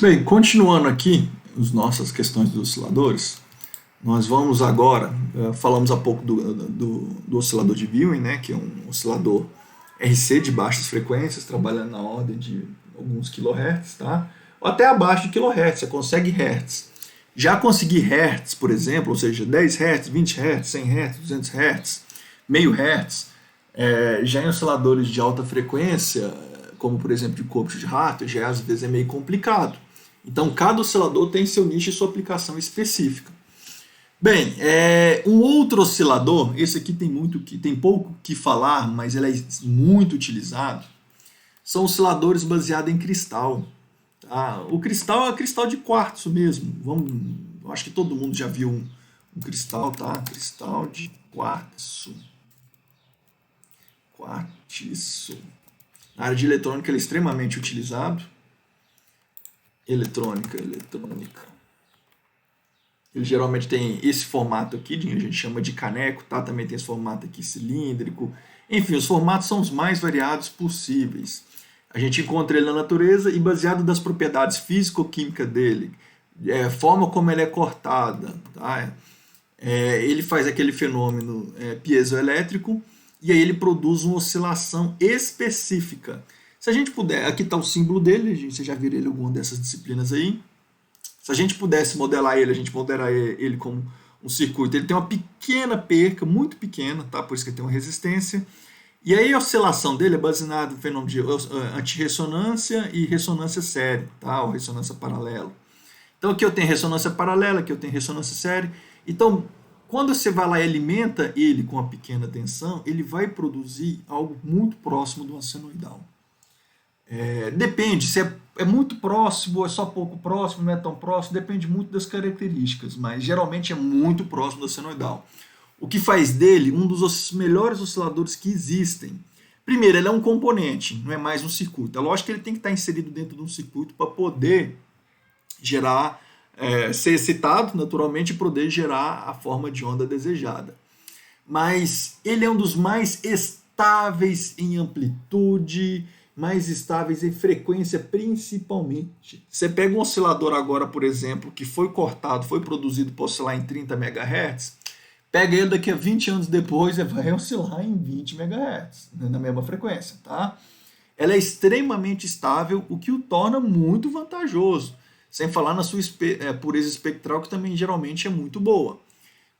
Bem, continuando aqui as nossas questões dos osciladores, nós vamos agora, falamos há pouco do oscilador de Ewing, né, que é um oscilador RC de baixas frequências, trabalhando na ordem de alguns kHz, tá? Ou até abaixo de kHz, você consegue Hz. Já conseguir Hz, por exemplo, ou seja, 10 Hz, 20 Hz, 100 Hz, 200 Hz, meio Hz, já em osciladores de alta frequência, como por exemplo de corpo de rato, já às vezes é meio complicado. Então cada oscilador tem seu nicho e sua aplicação específica. Bem, um outro oscilador, esse aqui tem pouco que falar, mas ele é muito utilizado, são osciladores baseados em cristal. Tá? O cristal é cristal de quartzo mesmo. Eu acho que todo mundo já viu um cristal, tá? Cristal de quartzo. Quartzo. Na área de eletrônica ele é extremamente utilizado. Eletrônica. Ele geralmente tem esse formato aqui, a gente chama de caneco, tá? Também tem esse formato aqui cilíndrico. Enfim, os formatos são os mais variados possíveis. A gente encontra ele na natureza e baseado das propriedades físico-químicas dele, forma como ele é cortada, tá? Ele faz aquele fenômeno piezoelétrico e aí ele produz uma oscilação específica. Se a gente puder, aqui está o símbolo dele, você já viu ele em alguma dessas disciplinas aí. Se a gente pudesse modelar ele, a gente modelaria ele como um circuito. Ele tem uma pequena perca, muito pequena, tá? Por isso que ele tem uma resistência. E aí a oscilação dele é baseada no fenômeno de antirressonância e ressonância séria, tá? Ou ressonância paralela. Então aqui eu tenho ressonância paralela, aqui eu tenho ressonância séria. Então, quando você vai lá e alimenta ele com uma pequena tensão, ele vai produzir algo muito próximo de uma senoidal. Depende, se é muito próximo, é só pouco próximo, não é tão próximo, depende muito das características, mas geralmente é muito próximo da senoidal. O que faz dele um dos melhores osciladores que existem. Primeiro, ele é um componente, não é mais um circuito. É lógico que ele tem que estar inserido dentro de um circuito para poder gerar, ser excitado naturalmente e poder gerar a forma de onda desejada. Mas ele é um dos mais estáveis em amplitude, mais estáveis em frequência principalmente. Você pega um oscilador agora, por exemplo, que foi cortado, foi produzido para oscilar em 30 MHz, pega ele daqui a 20 anos depois e vai oscilar em 20 MHz, né, na mesma frequência. Tá? Ela é extremamente estável, o que o torna muito vantajoso, sem falar na sua pureza espectral, que também geralmente é muito boa.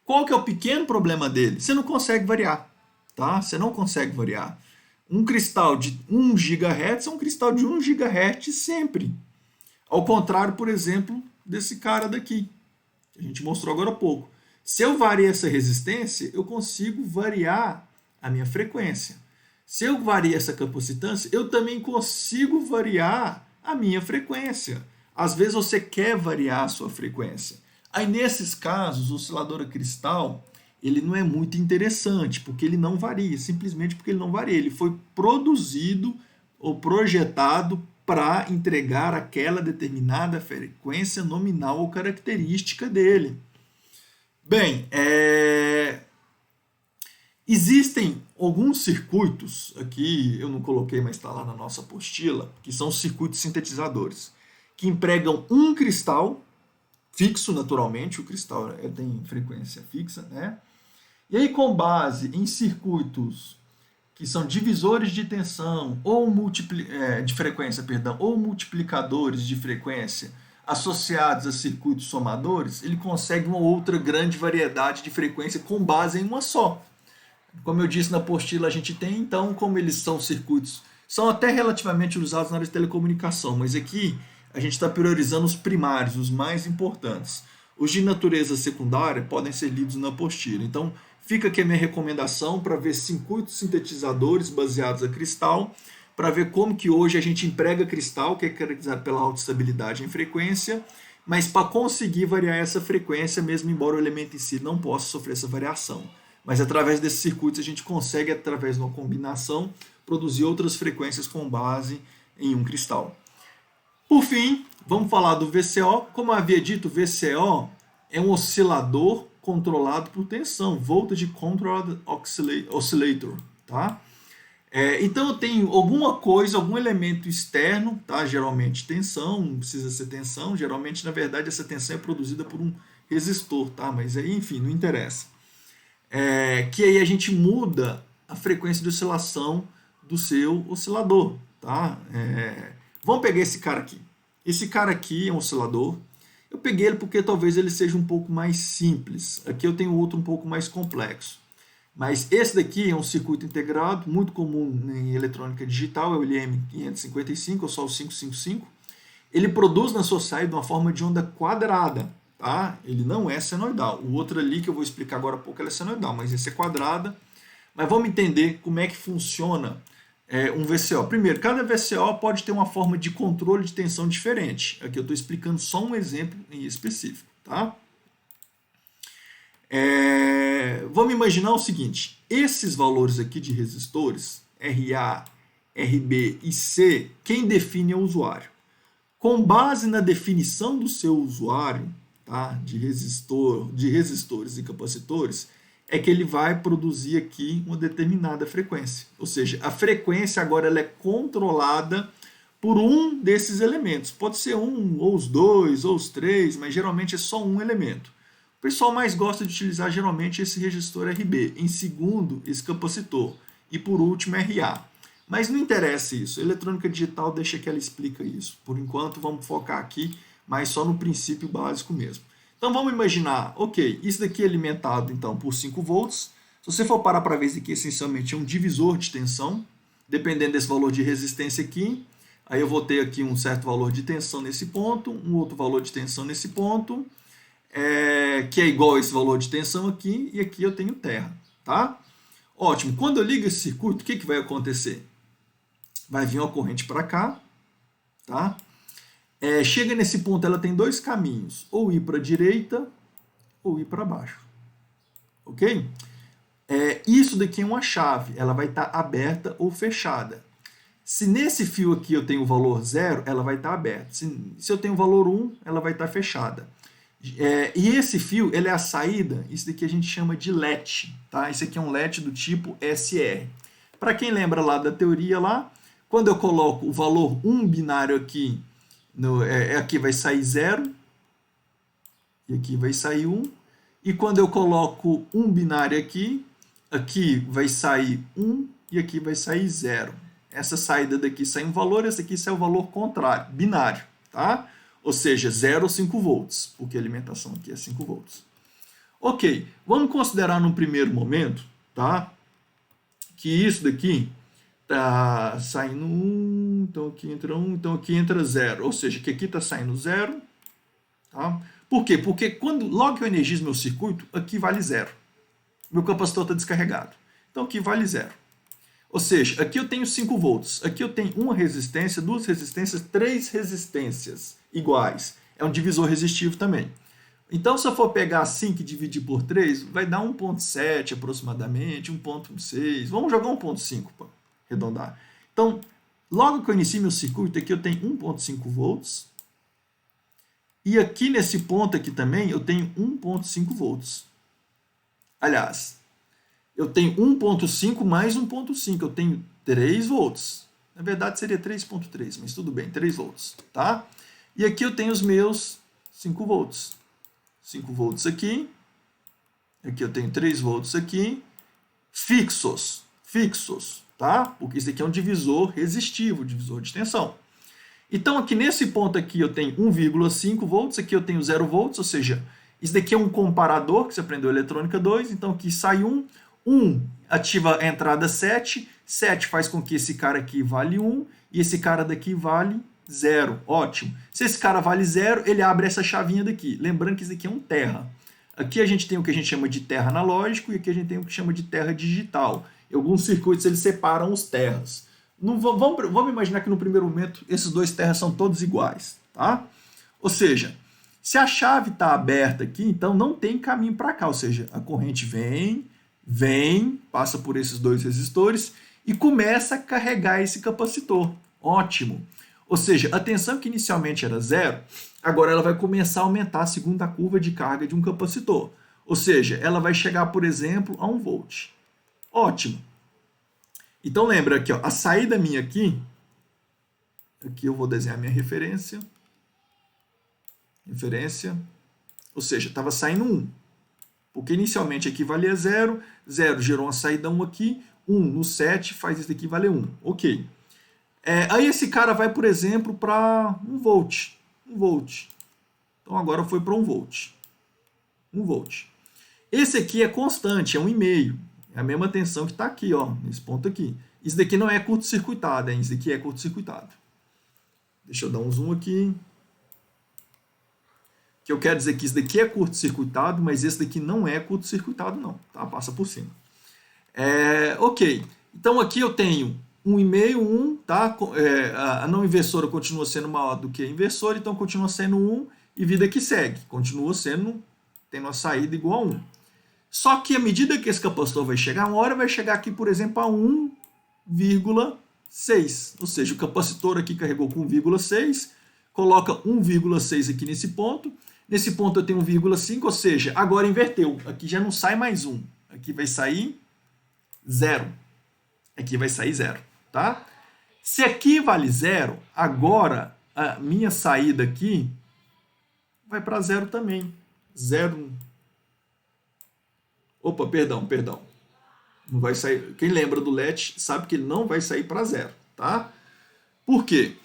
Qual que é o pequeno problema dele? Você não consegue variar. Tá? Você não consegue variar. Um cristal de 1 GHz é um cristal de 1 GHz sempre. Ao contrário, por exemplo, desse cara daqui, que a gente mostrou agora há pouco. Se eu variar essa resistência, eu consigo variar a minha frequência. Se eu variar essa capacitância, eu também consigo variar a minha frequência. Às vezes você quer variar a sua frequência. Aí nesses casos, o oscilador a cristal ele não é muito interessante, porque ele não varia, simplesmente porque ele não varia. Ele foi produzido ou projetado para entregar aquela determinada frequência nominal ou característica dele. Bem, existem alguns circuitos, aqui eu não coloquei, mas está lá na nossa apostila, que são circuitos sintetizadores, que empregam um cristal fixo naturalmente, o cristal tem frequência fixa, né? E aí, com base em circuitos que são divisores de tensão ou de frequência, ou multiplicadores de frequência associados a circuitos somadores, ele consegue uma outra grande variedade de frequência com base em uma só. Como eu disse na apostila, a gente tem, então, como eles são circuitos, são até relativamente usados na área de telecomunicação, mas aqui a gente está priorizando os primários, os mais importantes. Os de natureza secundária podem ser lidos na apostila. Então, fica aqui a minha recomendação para ver circuitos sintetizadores baseados a cristal, para ver como que hoje a gente emprega cristal, que é caracterizado pela alta estabilidade em frequência, mas para conseguir variar essa frequência, mesmo embora o elemento em si não possa sofrer essa variação. Mas através desses circuitos a gente consegue, através de uma combinação, produzir outras frequências com base em um cristal. Por fim, vamos falar do VCO. Como eu havia dito, o VCO é um oscilador controlado por tensão, Voltage Controlled Oscillator. Tá? Então eu tenho alguma coisa, algum elemento externo, tá? Geralmente tensão, não precisa ser tensão, geralmente na verdade essa tensão é produzida por um resistor, tá? Mas aí, enfim, não interessa. Que aí a gente muda a frequência de oscilação do seu oscilador, tá? Vamos pegar esse cara aqui. Esse cara aqui é um oscilador. Eu peguei ele porque talvez ele seja um pouco mais simples. Aqui eu tenho outro um pouco mais complexo. Mas esse daqui é um circuito integrado, muito comum em eletrônica digital, é o LM555, ou só o 555. Ele produz na sua saída uma forma de onda quadrada, tá? Ele não é senoidal. O outro ali que eu vou explicar agora há pouco, ele é senoidal, mas esse é quadrada. Mas vamos entender como é que funciona um VCO. Primeiro, cada VCO pode ter uma forma de controle de tensão diferente. Aqui eu estou explicando só um exemplo em específico, tá? Vamos imaginar o seguinte, esses valores aqui de resistores, RA, RB e C, quem define é o usuário. Com base na definição do seu usuário, tá, de resistores e capacitores, é que ele vai produzir aqui uma determinada frequência. Ou seja, a frequência agora ela é controlada por um desses elementos. Pode ser um, ou os dois, ou os três, mas geralmente é só um elemento. O pessoal mais gosta de utilizar geralmente esse resistor RB, em segundo esse capacitor e por último RA. Mas não interessa isso, a eletrônica digital deixa que ela explica isso. Por enquanto vamos focar aqui, mas só no princípio básico mesmo. Então vamos imaginar, ok, isso daqui é alimentado então por 5 volts. Se você for parar para ver, isso aqui essencialmente é um divisor de tensão, dependendo desse valor de resistência aqui. Aí eu vou ter aqui um certo valor de tensão nesse ponto, um outro valor de tensão nesse ponto, que é igual a esse valor de tensão aqui, e aqui eu tenho terra, tá? Ótimo, quando eu ligo esse circuito, o que vai acontecer? Vai vir uma corrente para cá, tá? Chega nesse ponto, ela tem dois caminhos, ou ir para a direita, ou ir para baixo, ok? Isso daqui é uma chave, ela vai estar aberta ou fechada. Se nesse fio aqui eu tenho o valor 0, ela vai estar aberta. Se eu tenho o valor 1, ela vai estar fechada. E esse fio, ele é a saída, isso daqui a gente chama de LET, tá? Esse aqui é um LET do tipo SR. Para quem lembra lá da teoria lá, quando eu coloco o valor 1 binário aqui, aqui vai sair 0, e aqui vai sair 1. E quando eu coloco 1 binário aqui vai sair 1 e aqui vai sair 0. Essa saída daqui sai um valor, essa aqui sai o valor contrário, binário, tá? Ou seja, 0 ou 5 volts, porque a alimentação aqui é 5 volts. Ok, vamos considerar num primeiro momento, tá? Que isso daqui está saindo 1, então aqui entra 1, então aqui entra 0. Ou seja, que aqui está saindo 0. Tá? Por quê? Porque logo que eu energizo meu circuito, aqui vale 0. Meu capacitor está descarregado. Então aqui vale 0. Ou seja, aqui eu tenho 5 volts. Aqui eu tenho uma resistência, duas resistências, 3 resistências iguais. É um divisor resistivo também. Então, se eu for pegar 5 e dividir por 3, vai dar 1,7 aproximadamente, 1,6. Vamos jogar 1,5 para arredondar. Então, logo que eu inicio meu circuito, aqui eu tenho 1,5 volts. E aqui nesse ponto aqui também eu tenho 1,5 volts. Aliás, eu tenho 1,5 mais 1,5. Eu tenho 3 volts. Na verdade seria 3,3, mas tudo bem, 3 volts. Tá? E aqui eu tenho os meus 5 volts. 5 volts aqui. Aqui eu tenho 3 volts aqui. Fixos. Tá? Porque isso aqui é um divisor resistivo, divisor de tensão. Então aqui nesse ponto aqui eu tenho 1,5 volts, aqui eu tenho 0 volts, ou seja, isso daqui é um comparador que você aprendeu eletrônica 2, então aqui sai 1 ativa a entrada 7, 7 faz com que esse cara aqui vale 1 e esse cara daqui vale 0, ótimo. Se esse cara vale 0, ele abre essa chavinha daqui, lembrando que isso daqui é um terra. Aqui a gente tem o que a gente chama de terra analógico e aqui a gente tem o que chama de terra digital. Em alguns circuitos eles separam os terras. Vamos imaginar que no primeiro momento esses dois terras são todos iguais, tá? Ou seja, se a chave está aberta aqui, então não tem caminho para cá, ou seja, a corrente vem, passa por esses dois resistores e começa a carregar esse capacitor. Ótimo! Ou seja, a tensão que inicialmente era 0, agora ela vai começar a aumentar segundo a curva de carga de um capacitor. Ou seja, ela vai chegar, por exemplo, a 1 volt. Ótimo! Então lembra aqui, ó, a saída minha aqui eu vou desenhar minha referência, ou seja, estava saindo 1, porque inicialmente aqui valia 0, 0 gerou uma saída 1 aqui, 1 no 7 faz isso daqui valer 1, ok. Aí esse cara vai, por exemplo, para 1 volt, então agora foi para 1 volt, Esse aqui é constante, é 1,5, é a mesma tensão que está aqui, ó, nesse ponto aqui. Isso daqui não é curto-circuitado, hein? Isso daqui é curto-circuitado. Deixa eu dar um zoom aqui. Que eu quero dizer que isso daqui é curto-circuitado, mas esse daqui não é curto-circuitado não, tá? Passa por cima. Ok, então aqui eu tenho 1,5, 1, tá? A não inversora continua sendo maior do que a inversora, então continua sendo 1 e vida que segue. Continua tendo uma saída igual a 1. Só que à medida que esse capacitor vai chegar, uma hora vai chegar aqui, por exemplo, a 1,6. Ou seja, o capacitor aqui carregou com 1,6, coloca 1,6 aqui nesse ponto. Nesse ponto eu tenho 1,5, ou seja, agora inverteu. Aqui já não sai mais 1. Aqui vai sair 0. Aqui vai sair 0, tá? Se aqui vale 0, agora a minha saída aqui vai para 0 também. 0. Opa, perdão. Não vai sair. Quem lembra do LED sabe que ele não vai sair para 0, tá? Por quê?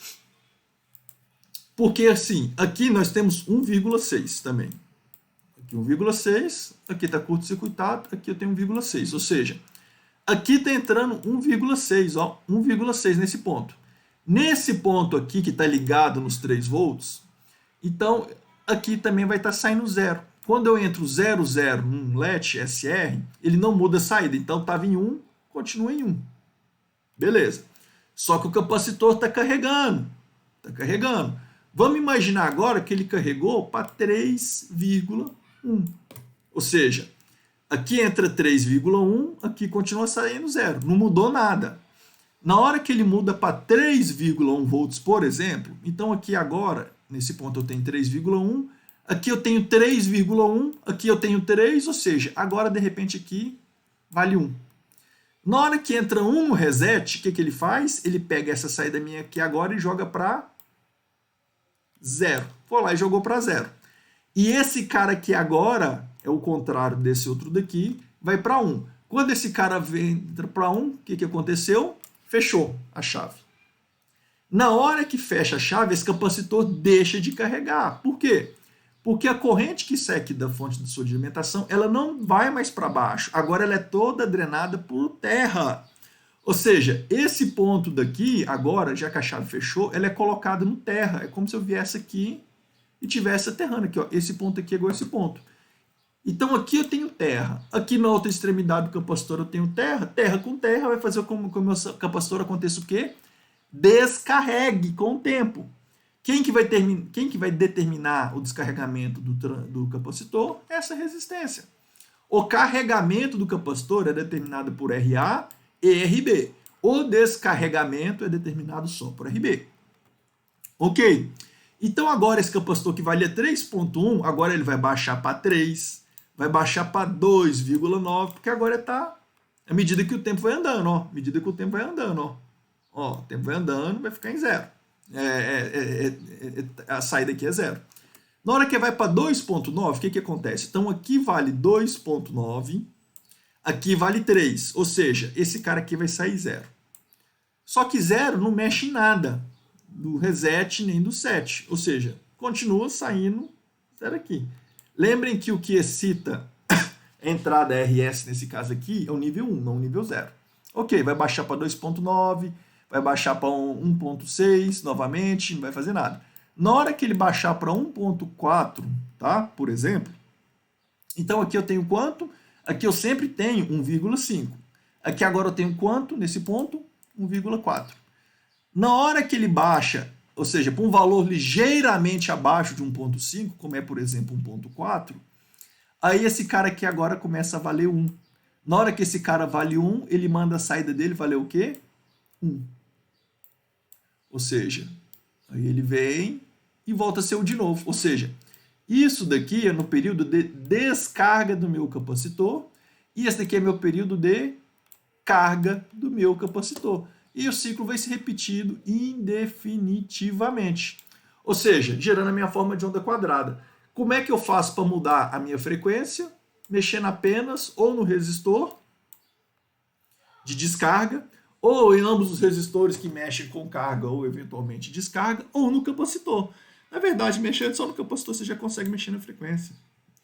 Porque assim, aqui nós temos 1,6 também. Aqui 1,6, aqui está curto-circuitado, aqui eu tenho 1,6. Ou seja, aqui está entrando 1,6, ó, 1,6 nesse ponto. Nesse ponto aqui que está ligado nos 3 volts, então aqui também vai estar saindo 0. Quando eu entro 0, 0 num LED SR, ele não muda a saída. Então estava em 1, continua em 1. Beleza. Só que o capacitor está carregando. Vamos imaginar agora que ele carregou para 3,1. Ou seja, aqui entra 3,1, aqui continua saindo 0. Não mudou nada. Na hora que ele muda para 3,1 volts, por exemplo, então aqui agora, nesse ponto eu tenho 3,1, aqui eu tenho 3,1, aqui eu tenho 3, ou seja, agora de repente aqui vale 1. Na hora que entra 1 no reset, o que ele faz? Ele pega essa saída minha aqui agora e joga para 0. Foi lá e jogou para 0. E esse cara aqui agora, é o contrário desse outro daqui, vai para 1. Quando esse cara entra para 1, o que aconteceu? Fechou a chave. Na hora que fecha a chave, esse capacitor deixa de carregar. Por quê? Porque a corrente que sai aqui da fonte de sua alimentação, ela não vai mais para baixo. Agora ela é toda drenada por terra. Ou seja, esse ponto daqui, agora, já que a chave fechou, ela é colocada no terra. É como se eu viesse aqui e tivesse aterrando aqui, ó. Esse ponto aqui é igual a esse ponto. Então aqui eu tenho terra. Aqui na outra extremidade do capacitor eu tenho terra. Terra com terra vai fazer com que o meu capacitor aconteça o quê? Descarregue com o tempo. Quem que vai determinar o descarregamento do capacitor? Essa resistência. O carregamento do capacitor é determinado por RA e RB. O descarregamento é determinado só por RB. Ok? Então agora esse capacitor que valia 3,1, agora ele vai baixar para 3, vai baixar para 2,9, porque agora está à medida que o tempo vai andando, ó. À medida que o tempo vai andando, ó. Ó, o tempo vai andando, vai ficar em 0. A saída aqui é 0. Na hora que vai para 2,9, o que acontece? Então aqui vale 2,9, aqui vale 3, ou seja, esse cara aqui vai sair 0. Só que 0 não mexe em nada do reset nem do set, ou seja, continua saindo 0 aqui. Lembrem que o que excita a entrada RS nesse caso aqui é o nível 1, não o nível 0. Ok, vai baixar para 2,9, vai baixar para 1,6 novamente, não vai fazer nada. Na hora que ele baixar para 1,4, tá? Por exemplo, então aqui eu tenho quanto? Aqui eu sempre tenho 1,5. Aqui agora eu tenho quanto nesse ponto? 1,4. Na hora que ele baixa, ou seja, para um valor ligeiramente abaixo de 1,5, como é, por exemplo, 1,4, aí esse cara aqui agora começa a valer 1. Na hora que esse cara vale 1, ele manda a saída dele valer o quê? 1. Ou seja, aí ele vem e volta a ser 1 de novo. Ou seja, isso daqui é no período de descarga do meu capacitor e esse daqui é meu período de carga do meu capacitor. E o ciclo vai se repetindo indefinitivamente. Ou seja, gerando a minha forma de onda quadrada. Como é que eu faço para mudar a minha frequência? Mexendo apenas ou no resistor de descarga, ou em ambos os resistores que mexem com carga ou eventualmente descarga, ou no capacitor. Na verdade, mexendo só no capacitor você já consegue mexer na frequência.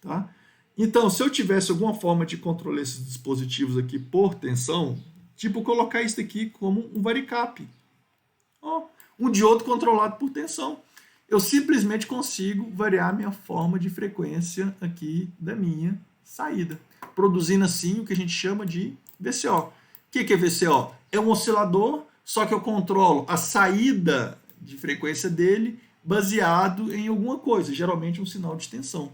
Tá? Então, se eu tivesse alguma forma de controlar esses dispositivos aqui por tensão, tipo colocar isso aqui como um varicap, um diodo controlado por tensão, eu simplesmente consigo variar a minha forma de frequência aqui da minha saída, produzindo assim o que a gente chama de VCO. O que é VCO? É um oscilador, só que eu controlo a saída de frequência dele baseado em alguma coisa, geralmente um sinal de tensão.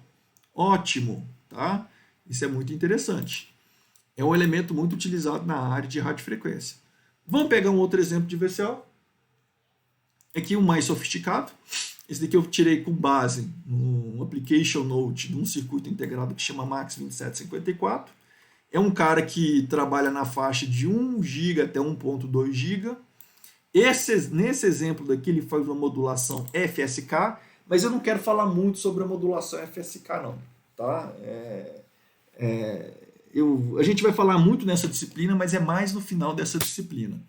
Ótimo, tá? Isso é muito interessante. É um elemento muito utilizado na área de radiofrequência. Vamos pegar um outro exemplo de VCO. Aqui um mais sofisticado. Esse daqui eu tirei com base no application note de um circuito integrado que chama MAX 2754. É um cara que trabalha na faixa de 1 GB até 1.2 GB. Nesse exemplo daqui ele faz uma modulação FSK, mas eu não quero falar muito sobre a modulação FSK não. Tá? A gente vai falar muito nessa disciplina, mas é mais no final dessa disciplina.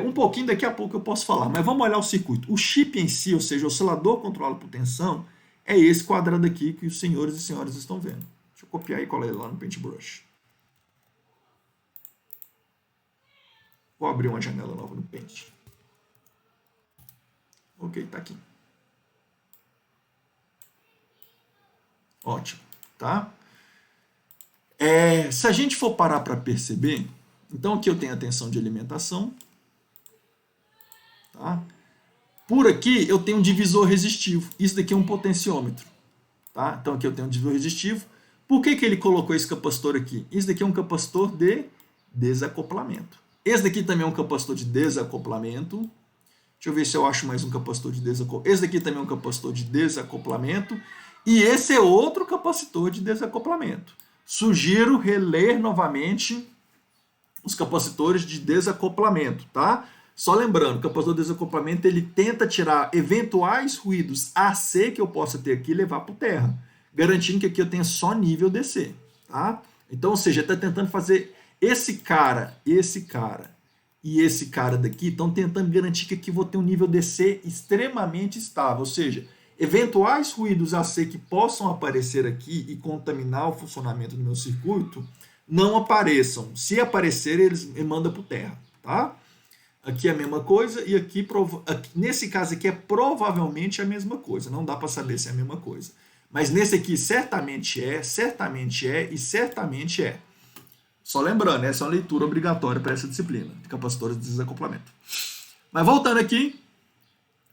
Um pouquinho daqui a pouco eu posso falar, mas vamos olhar o circuito. O chip em si, ou seja, o oscilador controlado por tensão, é esse quadrado aqui que os senhores e senhoras estão vendo. Deixa eu copiar e colar ele lá no Paintbrush. Vou abrir uma janela nova no Paint. Ok, tá aqui. Ótimo, tá? Se a gente for parar para perceber, então aqui eu tenho a tensão de alimentação. Tá? Por aqui eu tenho um divisor resistivo. Isso daqui é um potenciômetro. Tá? Então aqui eu tenho um divisor resistivo. Por que ele colocou esse capacitor aqui? Isso daqui é um capacitor de desacoplamento. Esse daqui também é um capacitor de desacoplamento. Deixa eu ver se eu acho mais um capacitor de desacoplamento. Esse daqui também é um capacitor de desacoplamento. E esse é outro capacitor de desacoplamento. Sugiro reler novamente os capacitores de desacoplamento, tá? Só lembrando, o capacitor de desacoplamento ele tenta tirar eventuais ruídos AC que eu possa ter aqui e levar para o terra, garantindo que aqui eu tenha só nível DC, tá? Então, ou seja, está tentando fazer esse cara e esse cara daqui estão tentando garantir que aqui eu vou ter um nível DC extremamente estável, ou seja, eventuais ruídos AC que possam aparecer aqui e contaminar o funcionamento do meu circuito não apareçam. Se aparecer, eles mandam para o terra, tá? Aqui é a mesma coisa e aqui, nesse caso aqui é provavelmente a mesma coisa. Não dá para saber se é a mesma coisa. Mas nesse aqui certamente é e certamente é. Só lembrando, essa é uma leitura obrigatória para essa disciplina de capacitores de desacoplamento. Mas voltando aqui,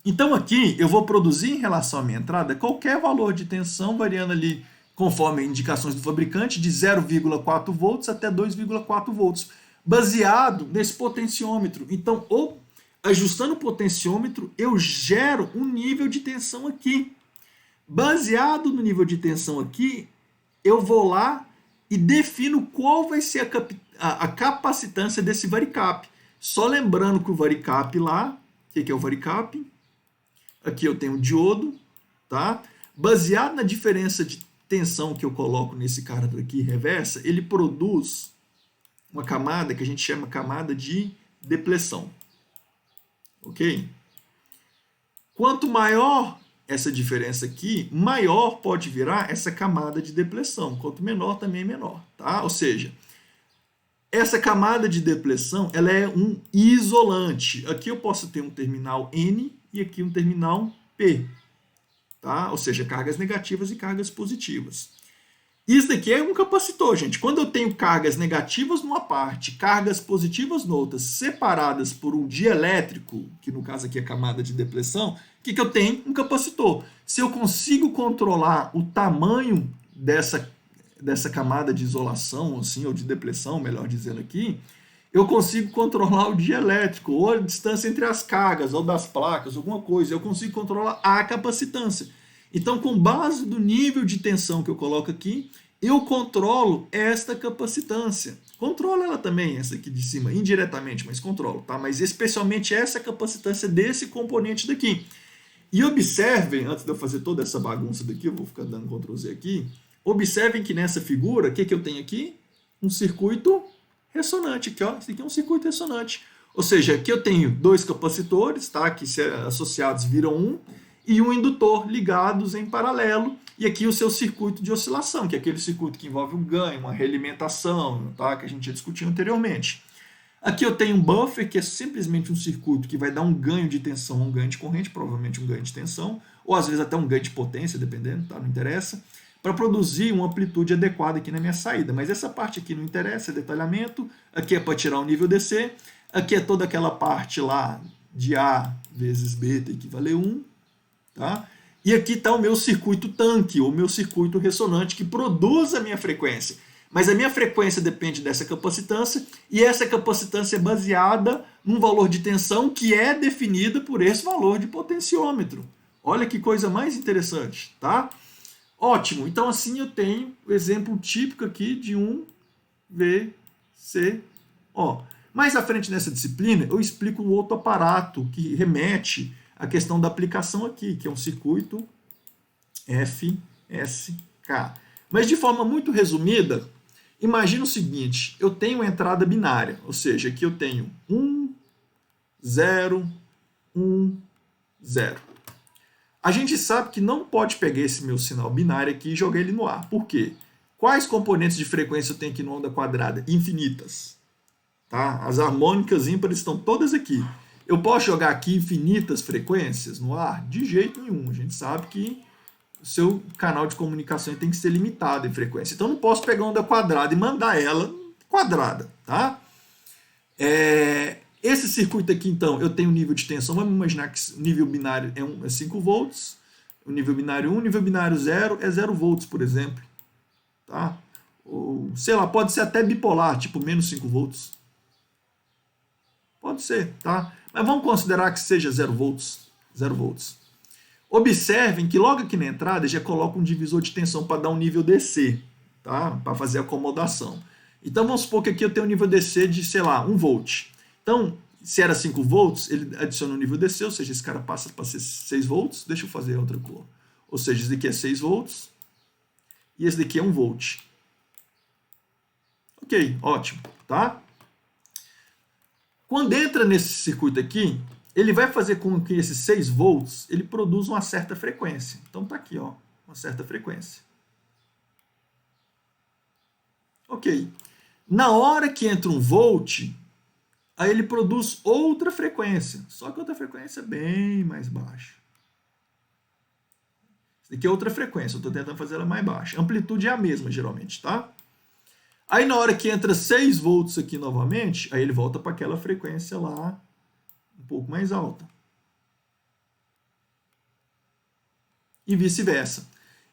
então aqui eu vou produzir em relação à minha entrada qualquer valor de tensão variando ali conforme indicações do fabricante de 0,4 volts até 2,4 volts, baseado nesse potenciômetro. Então, ou ajustando o potenciômetro, eu gero um nível de tensão aqui. Baseado no nível de tensão aqui, eu vou lá e defino qual vai ser a capacitância desse varicap. Só lembrando que o varicap lá, o que é o varicap? Aqui eu tenho o diodo, tá? Baseado na diferença de tensão que eu coloco nesse cara aqui reversa, ele produz uma camada que a gente chama camada de depleção. Ok? Quanto maior essa diferença aqui, maior pode virar essa camada de depleção. Quanto menor, também é menor. Tá? Ou seja, essa camada de depleção ela é um isolante. Aqui eu posso ter um terminal N e aqui um terminal P. Tá? Ou seja, cargas negativas e cargas positivas. Isso daqui é um capacitor, gente. Quando eu tenho cargas negativas numa parte, cargas positivas noutra, separadas por um dielétrico, que no caso aqui é a camada de depleção, o que eu tenho? Um capacitor. Se eu consigo controlar o tamanho dessa camada de isolação, assim, ou de depleção, melhor dizendo aqui, eu consigo controlar o dielétrico, ou a distância entre as cargas, ou das placas, alguma coisa. Eu consigo controlar a capacitância. Então, com base do nível de tensão que eu coloco aqui, eu controlo esta capacitância. Controlo ela também, essa aqui de cima, indiretamente, mas controlo, tá? Mas especialmente essa capacitância desse componente daqui. E observem, antes de eu fazer toda essa bagunça daqui, eu vou ficar dando Ctrl Z aqui, observem que nessa figura, o que eu tenho aqui? Um circuito ressonante, aqui, ó. Esse aqui é um circuito ressonante. Ou seja, aqui eu tenho dois capacitores, tá? Que se associados viram um, e um indutor ligados em paralelo, e aqui o seu circuito de oscilação, que é aquele circuito que envolve um ganho, uma realimentação, tá? Que a gente já discutiu anteriormente. Aqui eu tenho um buffer, que é simplesmente um circuito que vai dar um ganho de tensão, um ganho de corrente, provavelmente um ganho de tensão, ou às vezes até um ganho de potência, dependendo, tá? Não interessa, para produzir uma amplitude adequada aqui na minha saída. Mas essa parte aqui não interessa, é detalhamento. Aqui é para tirar o nível DC. Aqui é toda aquela parte lá de A vezes B tem que valer 1. Tá? E aqui está o meu circuito tanque, ou meu circuito ressonante, que produz a minha frequência. Mas a minha frequência depende dessa capacitância, e essa capacitância é baseada num valor de tensão que é definida por esse valor de potenciômetro. Olha que coisa mais interessante, tá? Ótimo, então assim eu tenho o exemplo típico aqui de um VCO. Mais à frente nessa disciplina, eu explico um outro aparato que remete à questão da aplicação aqui, que é um circuito FSK. Mas de forma muito resumida, imagina o seguinte, eu tenho uma entrada binária, ou seja, aqui eu tenho 1, 0, 1, 0. A gente sabe que não pode pegar esse meu sinal binário aqui e jogar ele no ar. Por quê? Quais componentes de frequência eu tenho aqui no onda quadrada? Infinitas. Tá? As harmônicas ímpares estão todas aqui. Eu posso jogar aqui infinitas frequências no ar? De jeito nenhum. A gente sabe que o seu canal de comunicação tem que ser limitado em frequência. Então, eu não posso pegar onda quadrada e mandar ela quadrada. Tá? Esse circuito aqui, então, eu tenho um nível de tensão. Vamos imaginar que o nível binário é 5 volts. O nível binário 1, o nível binário 0 é 0 volts, por exemplo. Tá? Ou, sei lá, pode ser até bipolar, tipo menos 5 volts. Pode ser, tá? Mas vamos considerar que seja 0 volts. 0 volts. Observem que logo aqui na entrada já coloca um divisor de tensão para dar um nível DC, tá? Para fazer a acomodação. Então vamos supor que aqui eu tenho um nível DC de, sei lá, 1 volt. Então, se era 5 volts, ele adiciona um nível DC, ou seja, esse cara passa para ser 6 volts. Deixa eu fazer outra cor. Ou seja, esse daqui é 6 volts e esse daqui é 1 volt. Ok, ótimo, tá? Quando entra nesse circuito aqui, ele vai fazer com que esses 6 volts ele produza uma certa frequência. Então tá aqui, ó, uma certa frequência. Ok. Na hora que entra 1 volt, aí ele produz outra frequência, só que outra frequência bem mais baixa. Isso aqui é outra frequência, eu estou tentando fazer ela mais baixa. A amplitude é a mesma, geralmente, tá? Aí na hora que entra 6 volts aqui novamente, aí ele volta para aquela frequência lá, um pouco mais alta. E vice-versa.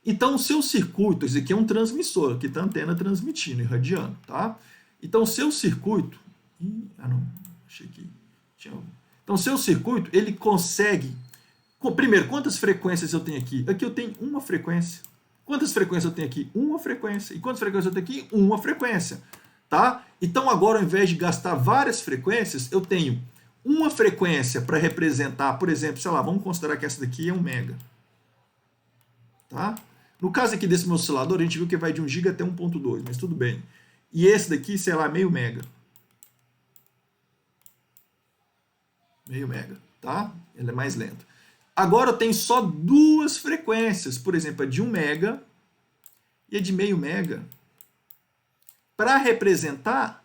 Então o seu circuito, esse aqui é um transmissor, aqui está a antena transmitindo, irradiando, tá? Então o seu circuito... achei que tinha... Então o seu circuito, ele consegue... Primeiro, quantas frequências eu tenho aqui? Aqui eu tenho uma frequência. Quantas frequências eu tenho aqui? Uma frequência. E quantas frequências eu tenho aqui? Uma frequência. Tá? Então, agora, ao invés de gastar várias frequências, eu tenho uma frequência para representar, por exemplo, sei lá, vamos considerar que essa daqui é 1 mega. Tá? No caso aqui desse meu oscilador, a gente viu que vai de 1 giga até 1.2, mas tudo bem. E esse daqui, sei lá, meio mega. Meio mega, tá? Ele é mais lento. Agora eu tenho só 2 frequências, por exemplo, a de 1 mega e a de meio mega, para representar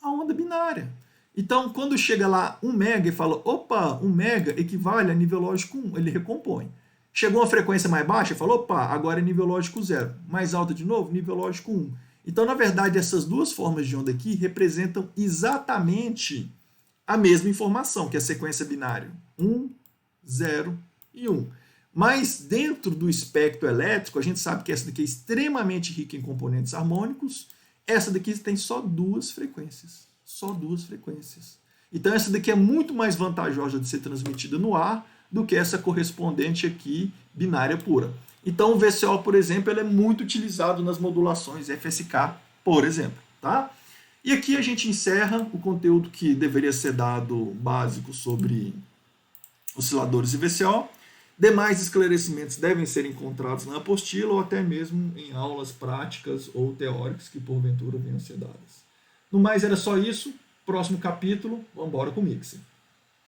a onda binária. Então, quando chega lá 1 mega e fala, opa, 1 mega equivale a nível lógico 1, ele recompõe. Chegou uma frequência mais baixa, falou, opa, agora é nível lógico 0. Mais alta de novo, nível lógico 1. Então, na verdade, essas 2 formas de onda aqui representam exatamente a mesma informação, que é a sequência binária. 1, 0 e 1. Mas dentro do espectro elétrico, a gente sabe que essa daqui é extremamente rica em componentes harmônicos. Essa daqui tem só 2 frequências. Só 2 frequências. Então essa daqui é muito mais vantajosa de ser transmitida no ar do que essa correspondente aqui, binária pura. Então o VCO, por exemplo, ele é muito utilizado nas modulações FSK, por exemplo. Tá? E aqui a gente encerra o conteúdo que deveria ser dado básico sobre osciladores e VCO. Demais esclarecimentos devem ser encontrados na apostila ou até mesmo em aulas práticas ou teóricas que porventura venham a ser dadas. No mais era só isso. Próximo capítulo, vamos embora com o Mixer.